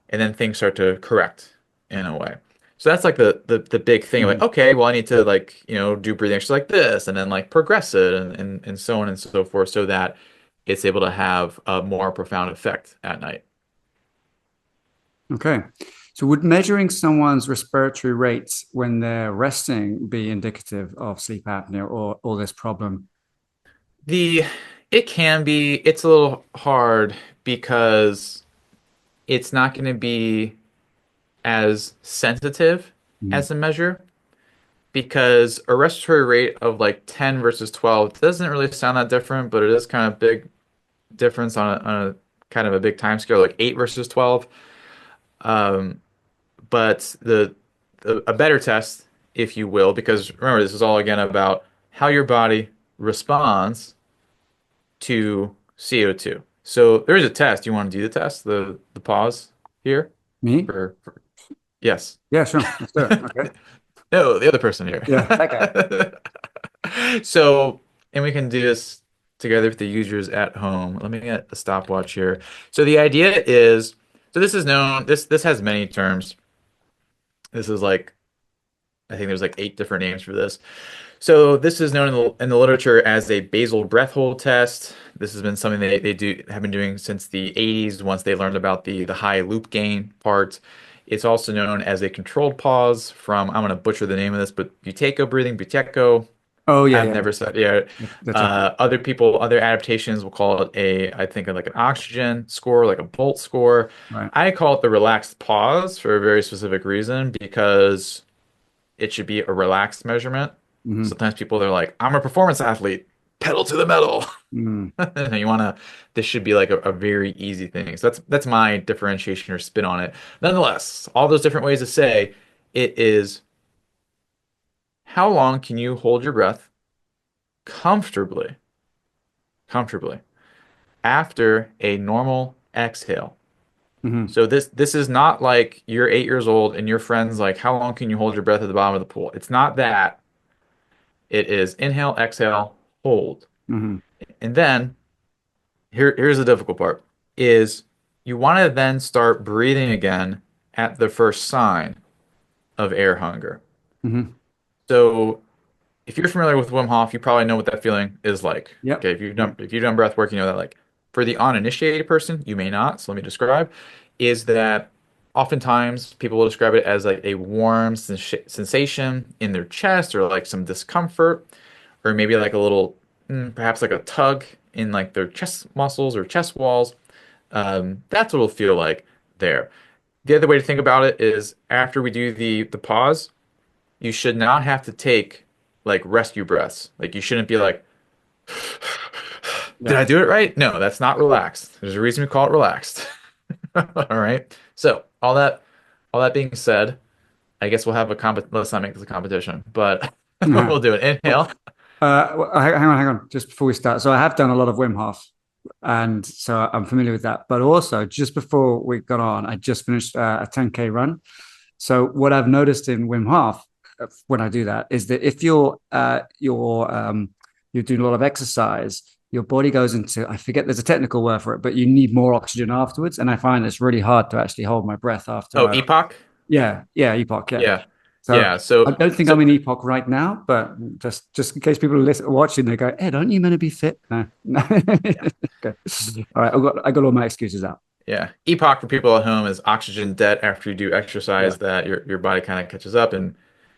and then things start to correct in a way. So that's like the big thing of like, Hmm. okay, well I need to like, do breathing exercise like this and then like progress it and so on and so forth so that it's able to have a more profound effect at night. Okay. So would measuring someone's respiratory rates when they're resting be indicative of sleep apnea or this problem? The it can be it's a little hard because it's not going to be as sensitive Mhm. as a measure because a respiratory rate of like 10 versus 12 doesn't really sound that different, but it is kind of big difference on a kind of a big time scale, like 8 versus 12. Um, but a better test, if you will, because remember, this is all again about how your body responds to CO2. So there is a test. You want to do the test, the pause here Me? for yes. Yeah, sure. Let's do it. Okay. No, the other person here. Yeah. Okay. So, and we can do this together with the users at home. Let me get a stopwatch here. So the idea is, so this is known, this has many terms. This is like, I think there's like 8 different names for this. So this is known in the literature as a basal breath hold test. This has been something they do have been doing since the 80s once they learned about the high loop gain part. It's also known as a controlled pause from, I'm going to butcher the name of this, but buteyko breathing, buteyko. Oh yeah, I've yeah. never said, yeah. That's okay. Other people, other adaptations will call it I think like an oxygen score, like a Bolt score. Right. I call it the relaxed pause for a very specific reason because it should be a relaxed measurement. Hmm. Sometimes people they're like, I'm a performance athlete, pedal to the metal. Mm. You wanna, this should be like a very easy thing. So that's my differentiation or spin on it. Nonetheless, all those different ways to say it is how long can you hold your breath comfortably, comfortably after a normal exhale. Hmm. So this is not like you're 8 years old and your friends like, how long can you hold your breath at the bottom of the pool? It's not that. It is inhale, exhale, hold. Hmm. And then here's the difficult part is you want to then start breathing again at the first sign of air hunger. Hmm. So if you're familiar with Wim Hof, you probably know what that feeling is like. Yep. Okay, Yep. if you've done breath work, you know that like for the uninitiated person, you may not. So let me describe, is that oftentimes people will describe it as like a warm sensation in their chest or like some discomfort or maybe like a little perhaps like a tug in like their chest muscles or chest walls. That's what it'll feel like there. The other way to think about it is after we do the pause, you should not have to take like rescue breaths. Like you shouldn't be like, did Yeah. I do it right? No, that's not relaxed. There's a reason we call it relaxed. All right. So all that being said, I guess we'll have a let's not make this a competition, but Uh-huh. we'll do it. Inhale. Hang on, just before we start. So I have done a lot of Wim Hof, and so I'm familiar with that. But also, just before we got on, I just finished a 10K run. So what I've noticed in Wim Hof when I do that is that if you're doing a lot of exercise, your body goes into, I forget there's a technical word for it, but you need more oxygen afterwards. And I find it's really hard to actually hold my breath after Oh, I epoch. yeah, yeah, epoch, yeah. Yeah. So Yeah. I don't think I'm in epoch right now, but just in case people are watching, they go, Ed, aren't you meant to be fit? No, no. Okay. All right, I got all my excuses out. Yeah. EPOC for people at home is oxygen debt after you do Yeah. exercise that your body kind of catches up and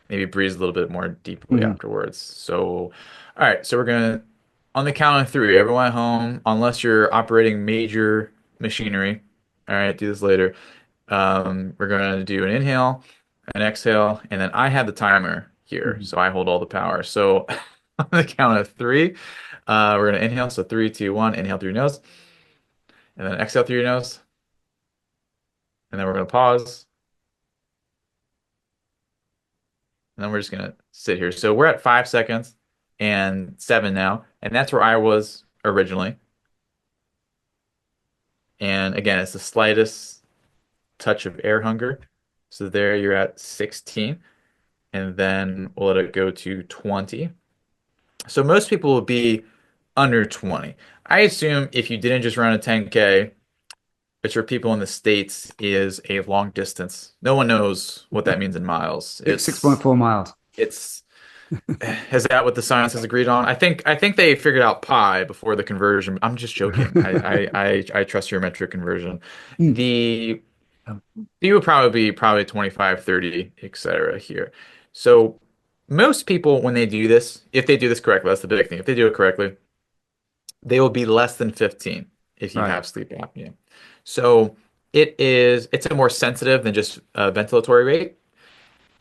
maybe breathes a little bit more deeply Hmm. afterwards. So, all right. So we're gonna on the count of three, everyone at home, unless you're operating major machinery. All right, do this later. We're gonna do an inhale, an exhale, and then I have the timer here, Hmm. so I hold all the power. So on the count of three, we're gonna inhale. So three, two, one. Inhale through your nose, and then exhale through your nose. And then we're going to pause. And then we're just going to sit here. So we're at 5 seconds and seven now. And that's where I was originally. And again, it's the slightest touch of air hunger. So there you're at 16. And then we'll let it go to 20. So most people will be under 20. I assume if you didn't just run a 10K, which for people in the States is a long distance. No one knows what that means in miles. Six point four miles. It's Is that what the science has agreed on? I think they figured out pi before the conversion. I'm just joking. I trust your metric conversion. Mm. The you would probably be probably 25, 30, etc. here. So most people when they do this, if they do this correctly, that's the big thing. If they do it correctly, they will be less than 15 if you Right. have sleep apnea. So it's a more sensitive than just a ventilatory rate.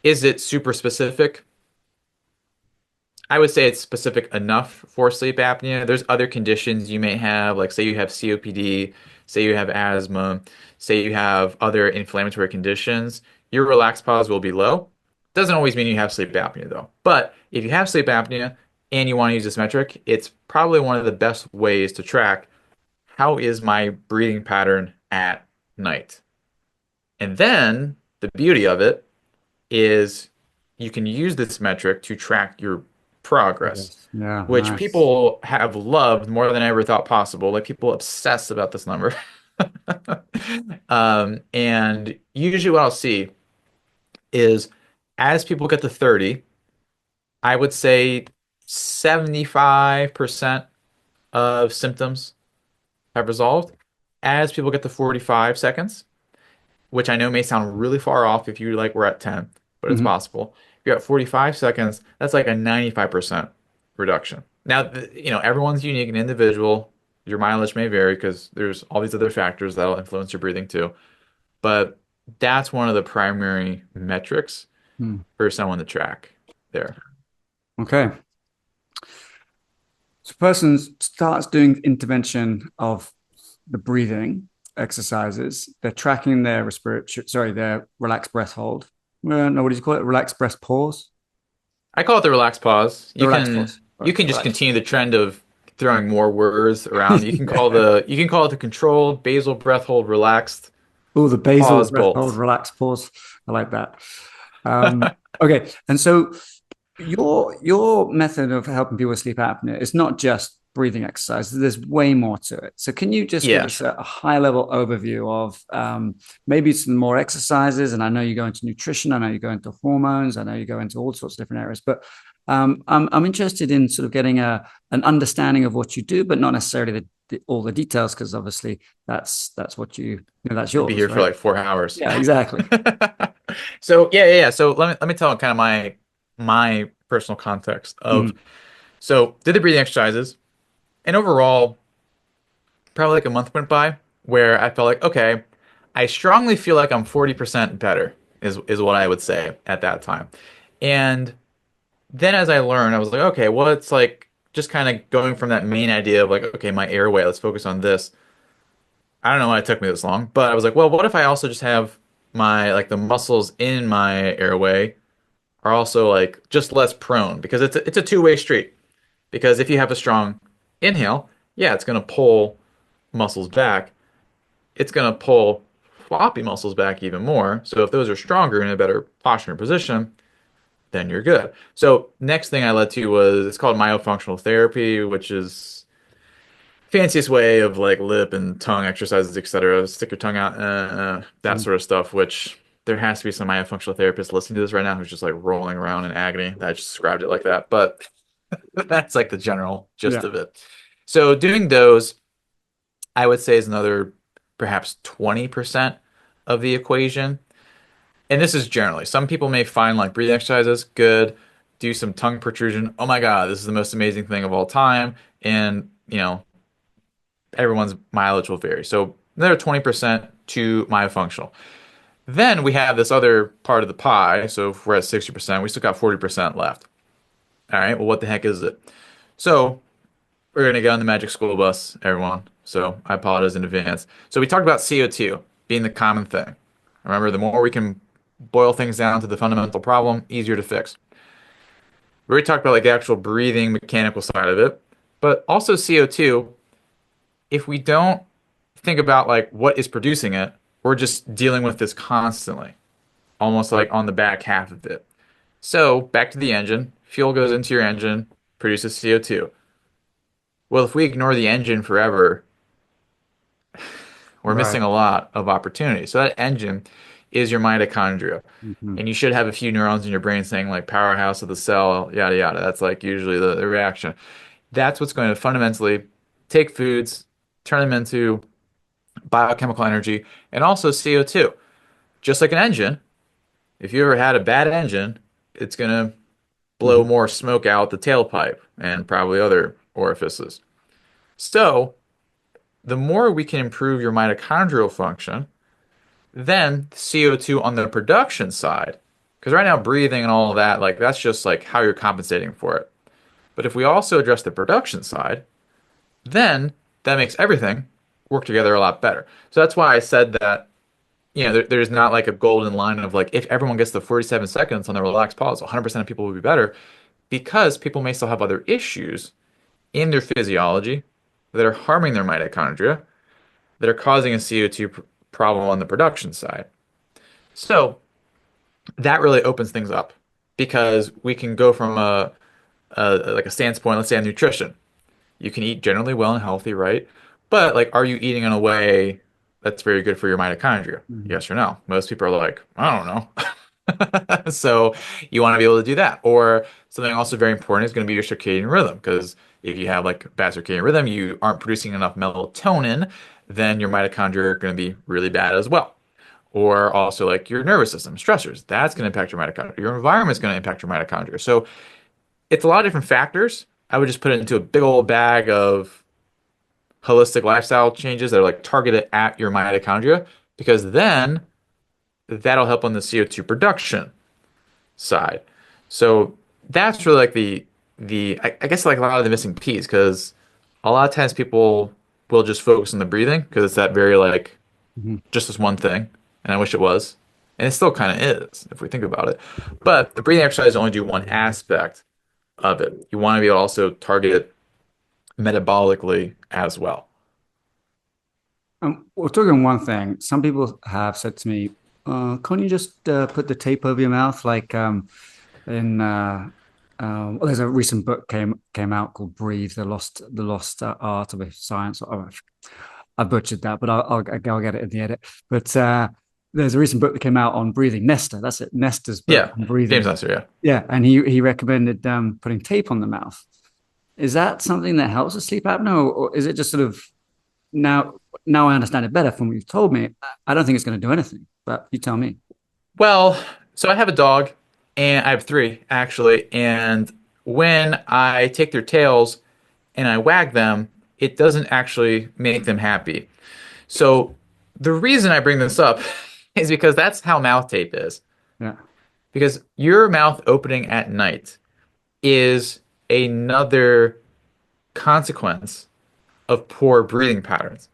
Is it super specific? I would say it's specific enough for sleep apnea. There's other conditions you may have, like say you have COPD, say you have asthma, say you have other inflammatory conditions. Your relaxed pause will be low. Doesn't always mean you have sleep apnea though. But if you have sleep apnea and you want to use this metric, it's probably one of the best ways to track how is my breathing pattern at night. And then the beauty of it is you can use this metric to track your progress, Yes. Yeah. which Nice. people have loved more than I ever thought possible. Like people obsess about this number. And usually what I'll see is as people get to 30, I would say 75% of symptoms have resolved. As people get to 45 seconds, which I know may sound really far off if you like we're at 10, but it's Hmm. possible. If you're at 45 seconds, that's like a 95% reduction. Now, everyone's unique and individual. Your mileage may vary because there's all these other factors that'll influence your breathing too. But that's one of the primary metrics Mm. for someone to track there. Okay. So, person starts doing intervention of the breathing exercises. They're tracking their respiratory, sorry, their relaxed breath hold. No, what do you call it? Relaxed breath pause. I call it the relaxed pause. The You relaxed can pause. you Right. can just Relaxed. continue the trend of throwing more words around. You can call it the controlled basal breath hold relaxed Oh, the basal pause breath hold, bolt. relaxed pause. I like that. Okay, and so your method of helping people with sleep apnea is not just breathing exercises. There's way more to it. So can you just give Yeah, us sure. a high level overview of maybe some more exercises? And I know you go into nutrition. I know you go into hormones. I know you go into all sorts of different areas. But I'm interested in sort of getting an understanding of what you do, but not necessarily all the details, because obviously that's what that's I'd be yours, here for right? like 4 hours. Yeah, exactly. So yeah. So let me tell kind of my personal context of Mhm. so did the breathing exercises and overall probably like a month went by where I felt like okay, I strongly feel like I'm 40% better is what I would say at that time. And then as I learned, I was like, okay, well, it's like just kind of going from that main idea of like, okay, my airway, let's focus on this. I don't know why it took me this long, but I was like, well, what if I also just have my like the muscles in my airway are also like just less prone because it's a two-way street. Because if you have a strong inhale, yeah, it's gonna pull muscles back. It's gonna pull floppy muscles back even more. So if those are stronger in a better posture and position, then you're good. So next thing I led to was it's called myofunctional therapy, which is fanciest way of like lip and tongue exercises, etc. Stick your tongue out, that Mhm. sort of stuff, which there has to be some myofunctional therapist listening to this right now who's just like rolling around in agony that I just described it like that. But that's like the general gist Yeah. of it. So doing those, I would say, is another perhaps 20% of the equation. And this is generally, some people may find like breathing exercises good, do some tongue protrusion. Oh my God, this is the most amazing thing of all time. And, everyone's mileage will vary. So another 20% to myofunctional. Then we have this other part of the pie. So if we're at 60%, we still got 40% left. All right, well, what the heck is it? So we're going to get on the magic school bus, everyone. So I apologize in advance. So we talked about CO2 being the common thing. Remember, the more we can boil things down to the fundamental problem, easier to fix. We already talked about like the actual breathing mechanical side of it, but also CO2, if we don't think about like what is producing it, we're just dealing with this constantly, almost like on the back half of it. So back to the engine, fuel goes into your engine, produces CO2. Well, if we ignore the engine forever, we're Right. missing a lot of opportunity. So that engine is your mitochondria. Hmm. And you should have a few neurons in your brain saying like powerhouse of the cell, yada yada. That's like usually the reaction. That's what's going to fundamentally take foods, turn them into biochemical energy, and also CO2. Just like an engine, if you ever had a bad engine, it's going to blow Hmm. more smoke out the tailpipe and probably other orifices. So, the more we can improve your mitochondrial function, then CO2 on the production side, because right now breathing and all of that, like that's just like how you're compensating for it. But if we also address the production side, then that makes everything work together a lot better. So that's why I said that, there's not like a golden line of like, if everyone gets the 47 seconds on the relaxed pause, 100% of people will be better because people may still have other issues in their physiology that are harming their mitochondria, that are causing a CO2 problem on the production side. So that really opens things up because we can go from a standpoint, let's say on nutrition. You can eat generally well and healthy, right? But like, are you eating in a way that's very good for your mitochondria? Hmm. Yes or no? Most people are like, I don't know. So you want to be able to do that. Or something also very important is going to be your circadian rhythm, because if you have like bad circadian rhythm, you aren't producing enough melatonin, then your mitochondria are going to be really bad as well. Or also like your nervous system, stressors, that's going to impact your mitochondria. Your environment is going to impact your mitochondria. So it's a lot of different factors. I would just put it into a big old bag of holistic lifestyle changes that are like targeted at your mitochondria, because then that'll help on the CO2 production side. So that's really like I guess like a lot of the missing piece, because a lot of times people will just focus on the breathing because it's that very like Hmm. just this one thing, and I wish it was. And it still kind of is if we think about it. But the breathing exercise only do one aspect of it. You want to be able to also target it metabolically as well. We're talking one thing. Some people have said to me, "Can't you just put the tape over your mouth?" Like in well, there's a recent book came out called "Breathe: The Lost Art of a Science." Oh, I butchered that, but I'll get it in the edit. But there's a recent book that came out on breathing. Nesta, that's it. Nesta's book Yeah, on James breathing. Nestor, yeah. Yeah, and he recommended putting tape on the mouth. Is that something that helps with sleep apnea, or is it just sort of now? Now I understand it better from what you've told me. I don't think it's going to do anything, but you tell me. Well, so I have a dog, and I have three actually, and when I take their tails and I wag them, it doesn't actually make them happy. So the reason I bring this up is because that's how mouth tape is. Yeah. Because your mouth opening at night is another consequence of poor breathing patterns.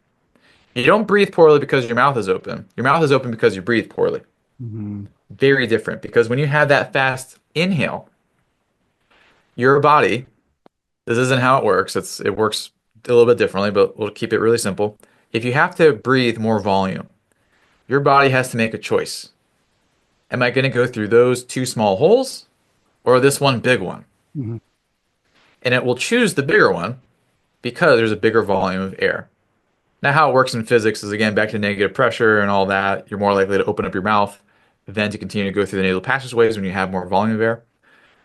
You don't breathe poorly because your mouth is open. Your mouth is open because you breathe poorly. Hmm. Very different, because when you have that fast inhale, your body, this isn't how it works. It works a little bit differently, but we'll keep it really simple. If you have to breathe more volume, your body has to make a choice. Am I going to go through those two small holes or this one big one? Hmm. And it will choose the bigger one because there's a bigger volume of air. Now, how it works in physics is again back to negative pressure and all that. You're more likely to open up your mouth then to continue to go through the nasal passageways when you have more volume of air.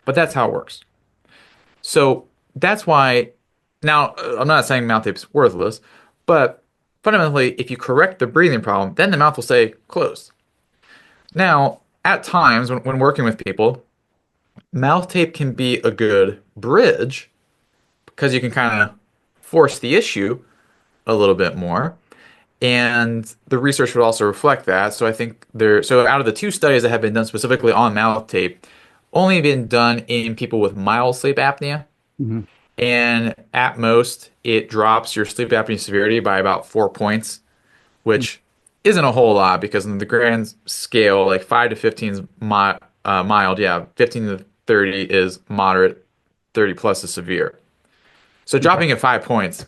But that's how it works. So that's why now I'm not saying mouth tape's worthless, but fundamentally, if you correct the breathing problem, then the mouth will stay closed. Now, at times when working with people, mouth tape can be a good bridge because you can kind of force the issue a little bit more. And the research would also reflect that. So I think so out of the two studies that have been done specifically on mouth tape, only been done in people with mild sleep apnea. Hmm. And at most, it drops your sleep apnea severity by about 4 points, which isn't a whole lot because in the grand scale, like 5 to 15 is mild. Yeah, 15 to 30 is moderate, 30 plus is severe. So Okay. dropping it 5 points,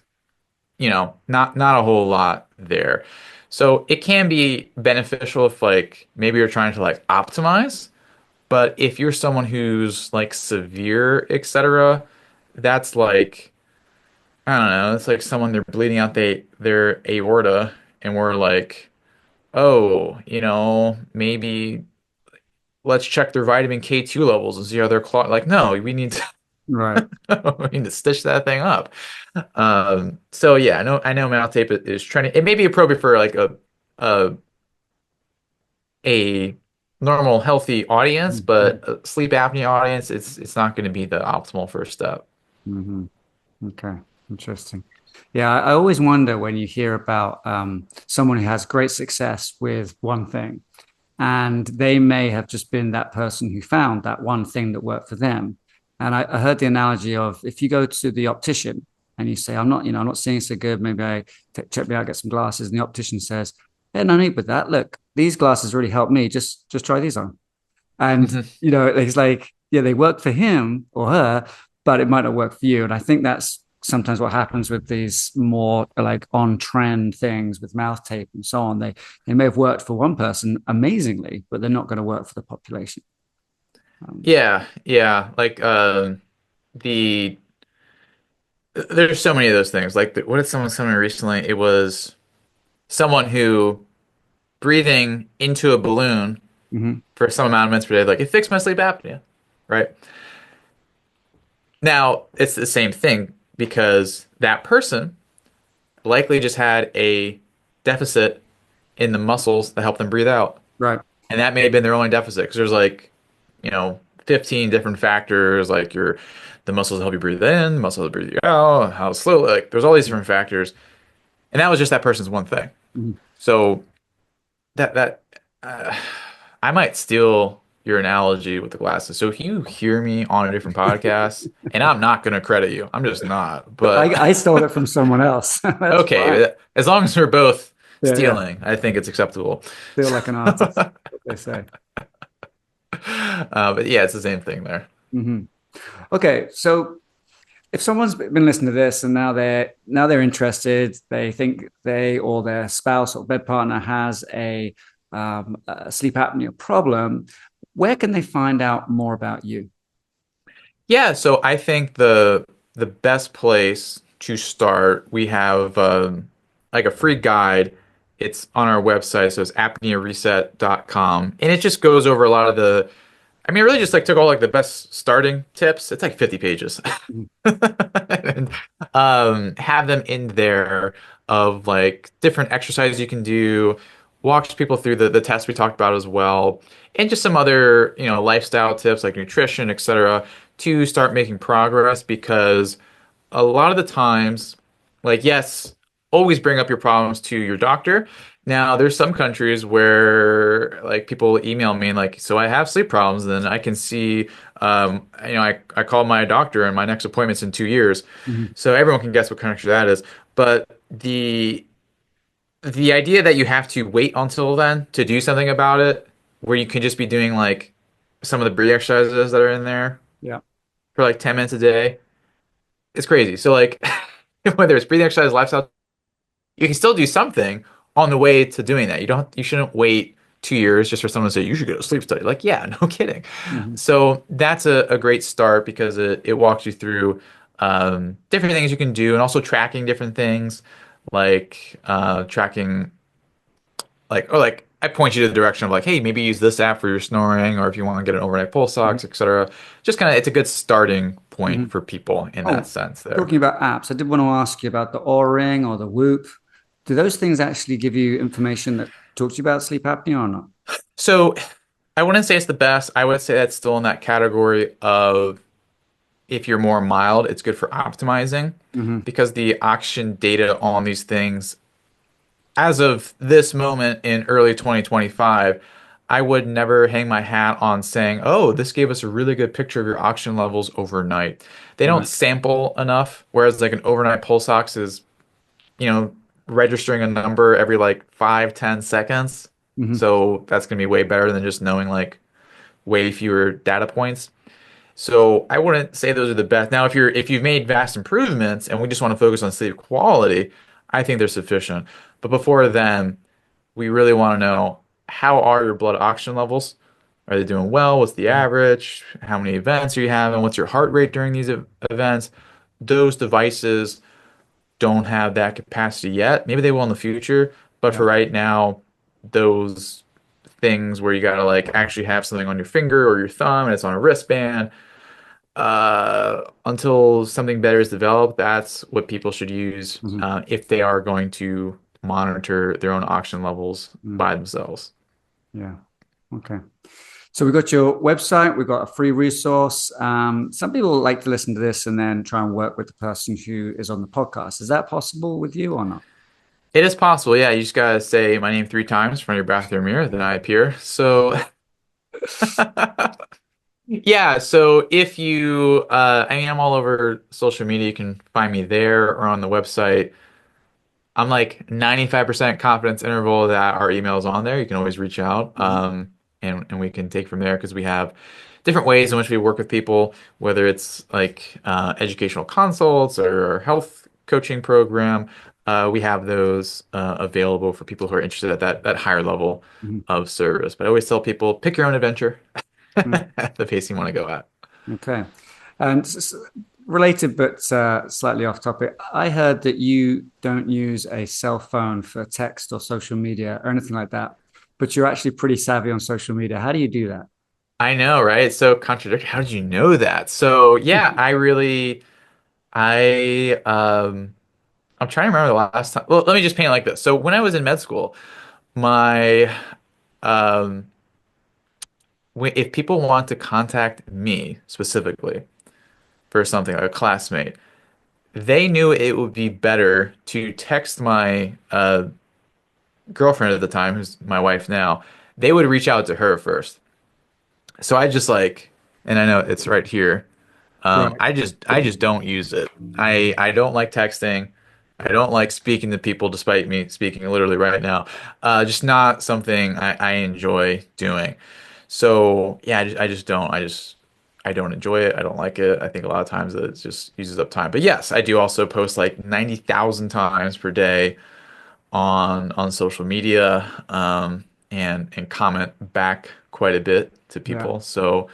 not a whole lot there. So it can be beneficial if like maybe you're trying to like optimize, but if you're someone who's like severe, etc., that's like I don't know, it's like someone they're bleeding out their aorta and we're like, "Oh, maybe let's check their vitamin K2 levels and see how they're clot." Like, no, we need to Right. we need to stitch that thing up. So yeah, I know mouth tape is trending. It may be appropriate for like a a normal healthy audience, Mhm. but a sleep apnea audience, it's not going to be the optimal first step. Mhm. Okay. Interesting. Yeah, I always wonder when you hear about someone who has great success with one thing, and they may have just been that person who found that one thing that worked for them. And I heard the analogy of if you go to the optician and you say, I'm not seeing so good. Maybe check me out, get some glasses. And the optician says, "Hey, no need with that. Look, these glasses really help me. Just try these on." And, Mhm. it's like, yeah, they work for him or her, but it might not work for you. And I think that's sometimes what happens with these more like on trend things with mouth tape and so on. They may have worked for one person amazingly, but they're not going to work for the population. Um, Yeah, yeah. Like the there's so many of those things. Like what did someone tell me recently? It was someone who breathing into a balloon mhm. for some amount of minutes per day, like it fixed my sleep apnea, right? Now it's the same thing because that person likely just had a deficit in the muscles that help them breathe out. Right. And that may have been their only deficit because there's like, 15 different factors like the muscles that help you breathe in, the muscles that breathe you out, how slow, like there's all these different factors. And that was just that person's one thing. Mhm. So that uh, I might steal your analogy with the glasses. So if you hear me on a different podcast, and I'm not going to credit you, I'm just not. But I stole it from someone else. That's fine. okay, as long as we're both Yeah, yeah. stealing, I think it's acceptable. Feel like an artist, what they say. But yeah, it's the same thing there. Hmm. Okay, so if someone's been listening to this and now they're interested, they think they or their spouse or bed partner has a sleep apnea problem, where can they find out more about you? Yeah, so I think the best place to start, we have like a free guide. It's on our website, so it's apneareset.com. And it just goes over a lot of I mean, it really just like took all like the best starting tips. It's like 50 pages. Mhm. And, have them in there of like different exercises you can do, walks people through the tests we talked about as well, and just some other, lifestyle tips like nutrition, etc., to start making progress because a lot of the times, like, yes, always bring up your problems to your doctor. Now, there's some countries where like people email me and like, so I have sleep problems, and then I can see, I call my doctor and my next appointment's in 2 years. Mhm. So everyone can guess what country that is. But the idea that you have to wait until then to do something about it, where you can just be doing like some of the breathing exercises that are in there Yeah. for like 10 minutes a day, it's crazy. So like whether it's breathing exercise, lifestyle, you can still do something on the way to doing that. You shouldn't wait 2 years just for someone to say you should go to sleep study. Like, yeah, no kidding. Mhm. So that's a great start because it walks you through different things you can do and also tracking different things like tracking like I point you to the direction of like, hey, maybe use this app for your snoring, or if you want to get an overnight pulse Mhm. ox, etc. Just kind of, it's a good starting point Mhm. for people in that Oh, sense there. talking about apps, I did want to ask you about the Aura Ring or the Whoop. Do those things actually give you information that talks to you about sleep apnea or not? So I wouldn't say it's the best. I would say that's still in that category of if you're more mild, it's good for optimizing Hmm. because the oxygen data on these things, as of this moment in early 2025, I would never hang my hat on saying, oh, this gave us a really good picture of your oxygen levels overnight. They don't Right. sample enough, whereas like an overnight pulse ox is, you know, registering a number every like 5, 10 seconds. Hmm. So that's gonna be way better than just knowing like way fewer data points. So I wouldn't say those are the best. Now, if you've made vast improvements and we just want to focus on sleep quality, I think they're sufficient. But before then, we really want to know how are your blood oxygen levels? Are they doing well? What's the average? How many events are you having? What's your heart rate during these events? Those devices don't have that capacity yet. Maybe they will in the future, but Yeah. for right now, those things where you gotta like actually have something on your finger or your thumb and it's on a wristband, until something better is developed, that's what people should use Hmm. if they are going to monitor their own oxygen levels by themselves. Yeah. Okay. So we got your website, we've got a free resource. Some people like to listen to this and then try and work with the person who is on the podcast. Is that possible with you or not? It is possible, yeah. You just gotta say my name 3 times in front of your bathroom mirror, then I appear. So, yeah. So if you, I mean, I'm all over social media. You can find me there or on the website. I'm like 95% confidence interval that our email is on there. You can always reach out, Mhm. and we can take from there because we have different ways in which we work with people, whether it's like educational consults or our health coaching program. We have those available for people who are interested at that higher level Mhm. of service. But I always tell people, pick your own adventure Mhm. at the pace you want to go at. Okay. And related but slightly off topic, I heard that you don't use a cell phone for text or social media or anything like that, but you're actually pretty savvy on social media. How do you do that? I know, right? It's so contradictory. How did you know that? So yeah, I I'm trying to remember the last time. Well, let me just paint it like this. So when I was in med school, my um, if people want to contact me specifically for something like a classmate, they knew it would be better to text my girlfriend at the time, who's my wife now. They would reach out to her first. So I just like, and I know it's right here. Right. I just don't use it. I don't like texting. I don't like speaking to people despite me speaking literally right now. Just not something I enjoy doing. So yeah, I just don't. I don't enjoy it. I don't like it. I think a lot of times it just uses up time. But yes, I do also post like 90,000 times per day on social media, and comment back quite a bit to Yeah. people. So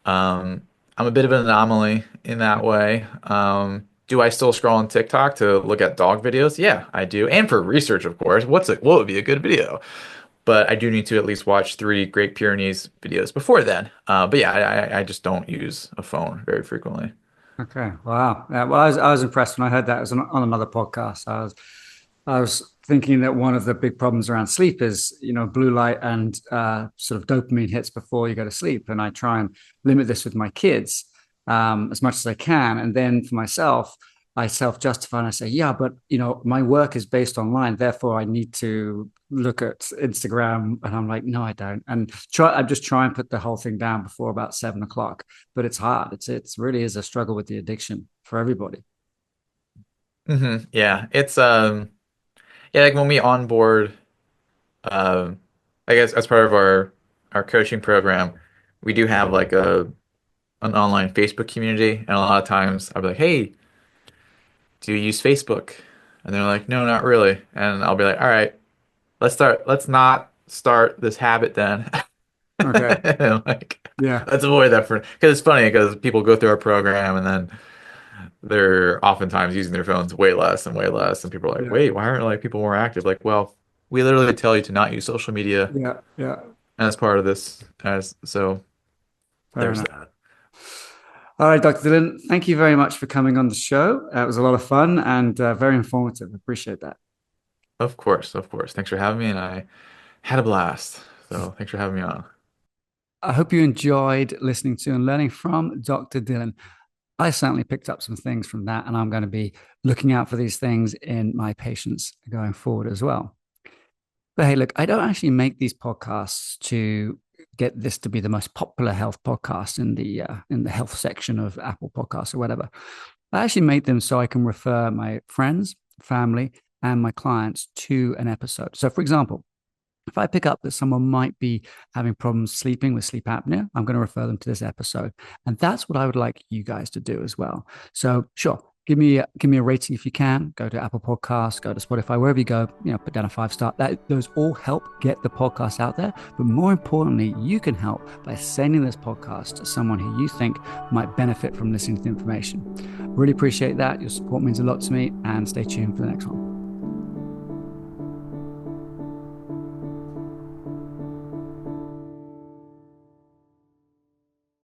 I'm a bit of an anomaly in that way. Do I still scroll on TikTok to look at dog videos? Yeah, I do. And for research, of course. What would be a good video? But I do need to at least watch three Great Pyrenees videos before then. But yeah, I just don't use a phone very frequently. Okay. Wow. Yeah, well, I was impressed when I heard that. It was on another podcast. I was thinking that one of the big problems around sleep is, blue light and sort of dopamine hits before you go to sleep. And I try and limit this with my kids as much as I can. And then for myself, I self-justify and I say, yeah, but my work is based online, therefore I need to look at Instagram. And I'm like, no, I don't. And I just try and put the whole thing down before about 7 o'clock. But it's hard. It's really is a struggle with the addiction for everybody. Yeah, it's yeah, like when we onboard, um I guess as part of our coaching program, we do have like a an online Facebook community, and a lot of times I'll be like, "Hey, do you use Facebook?" And they're like, "No, not really." And I'll be like, "All right, let's not start this habit then." Okay. And like, Yeah. let's avoid that for because it's funny because people go through our program and then they're oftentimes using their phones way less and way less, and people are like, Yeah. "Wait, why aren't like people more active?" Like, well, we literally tell you to not use social media Yeah, yeah, as part of this. As so, fair there's enough. that. All right, Dr. Dillon, thank you very much for coming on the show. It was a lot of fun and very informative. Appreciate that. Of course, of course. Thanks for having me, and I had a blast. So thanks for having me on. I hope you enjoyed listening to and learning from Dr. Dillon. I certainly picked up some things from that, and I'm going to be looking out for these things in my patients going forward as well. But hey, look, I don't actually make these podcasts to get this to be the most popular health podcast in the health section of Apple Podcasts or whatever. I actually make them so I can refer my friends, family, and my clients to an episode. So, for example, if I pick up that someone might be having problems sleeping with sleep apnea, I'm going to refer them to this episode. And that's what I would like you guys to do as well. So, sure, give me a rating if you can. Go to Apple Podcasts, go to Spotify, wherever you go, put down a 5 star. Those all help get the podcast out there. But more importantly, you can help by sending this podcast to someone who you think might benefit from listening to the information. Really appreciate that. Your support means a lot to me, and stay tuned for the next one.